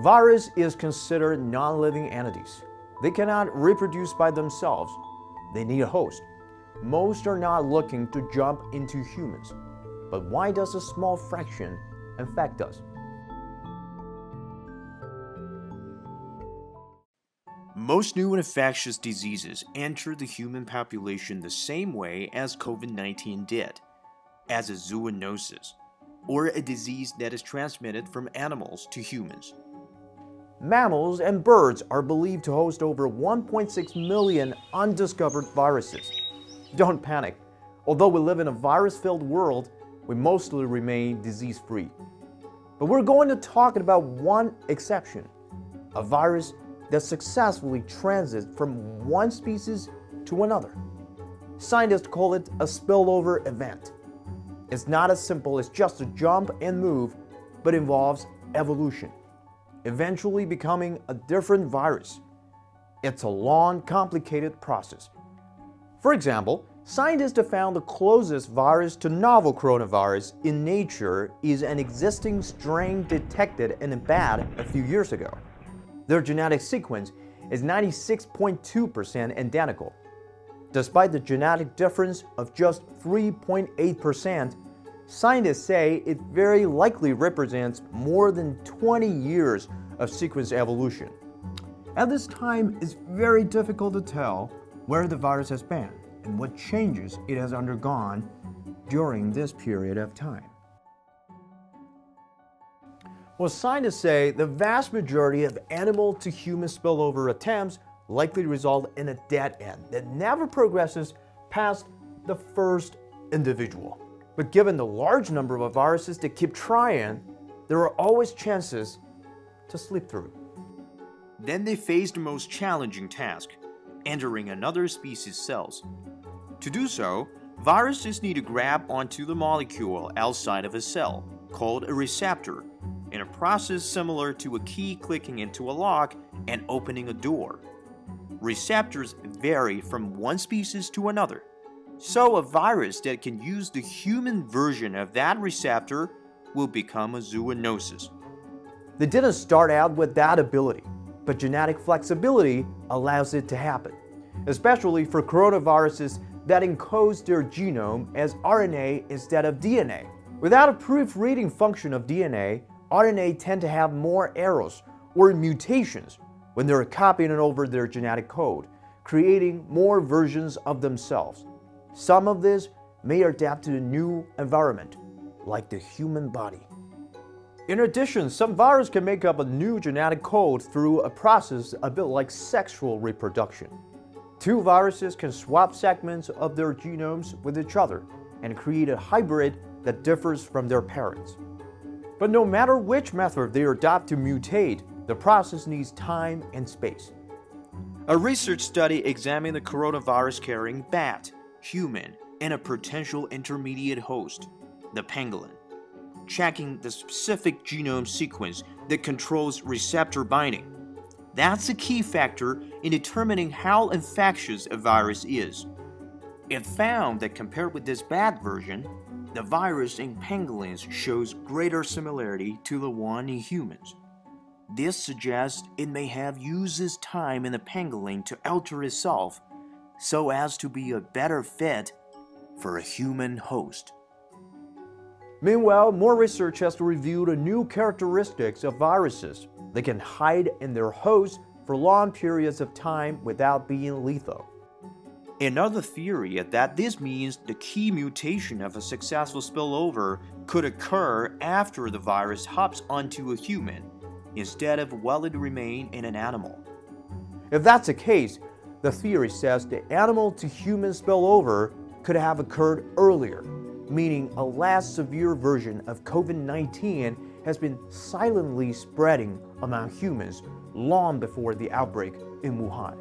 Virus is considered non-living entities. They cannot reproduce by themselves. They need a host. Most are not looking to jump into humans. But why does a small fraction infect us? Most new infectious diseases enter the human population the same way as COVID-19 did, as a zoonosis, or a disease that is transmitted from animals to humans. Mammals and birds are believed to host over 1.6 million undiscovered viruses. Don't panic. Although we live in a virus-filled world, we mostly remain disease-free. But we're going to talk about one exception, a virus that successfully transits from one species to another. Scientists call it a spillover event. It's not as simple as just a jump and move, but involves evolution, eventually becoming a different virus. It's a long, complicated process. For example, scientists have found the closest virus to novel coronavirus in nature is an existing strain detected in a bat a few years ago. Their genetic sequence is 96.2% identical. Despite the genetic difference of just 3.8%, scientists say it very likely represents more than 20 years of sequence evolution. At this time, it's very difficult to tell where the virus has been and what changes it has undergone during this period of time. Well, scientists say the vast majority of animal to human spillover attempts likely result in a dead end that never progresses past the first individual. But given the large number of viruses that keep trying, there are always chances to slip through. Then they face the most challenging task, entering another species' cells. To do so, viruses need to grab onto the molecule outside of a cell, called a receptor, in a process similar to a key clicking into a lock and opening a door. Receptors vary from one species to another, so a virus that can use the human version of that receptor will become a zoonosis. They didn't start out with that ability, but genetic flexibility allows it to happen, especially for coronaviruses that encodes their genome as RNA instead of DNA. Without a proofreading function of DNA, RNA tend to have more errors or mutations when they're copying over their genetic code, creating more versions of themselves. Some of this may adapt to a new environment, like the human body. In addition, some viruses can make up a new genetic code through a process a bit like sexual reproduction. Two viruses can swap segments of their genomes with each other and create a hybrid that differs from their parents. But no matter which method they adopt to mutate, the process needs time and space. A research study examined the coronavirus-carrying bat, human, and a potential intermediate host, the pangolin, checking the specific genome sequence that controls receptor binding. That's a key factor in determining how infectious a virus is. It found that compared with this bat version, the virus in pangolins shows greater similarity to the one in humans. This suggests it may have used its time in the pangolin to alter itself so as to be a better fit for a human host. Meanwhile, more research has revealed new characteristics of viruses. They can hide in their host for long periods of time without being lethal. Another theory is that this means the key mutation of a successful spillover could occur after the virus hops onto a human, instead of while it remained in an animal. If that's the case, the theory says the animal-to-human spillover could have occurred earlier, meaning a less severe version of COVID-19 has been silently spreading among humans long before the outbreak in Wuhan.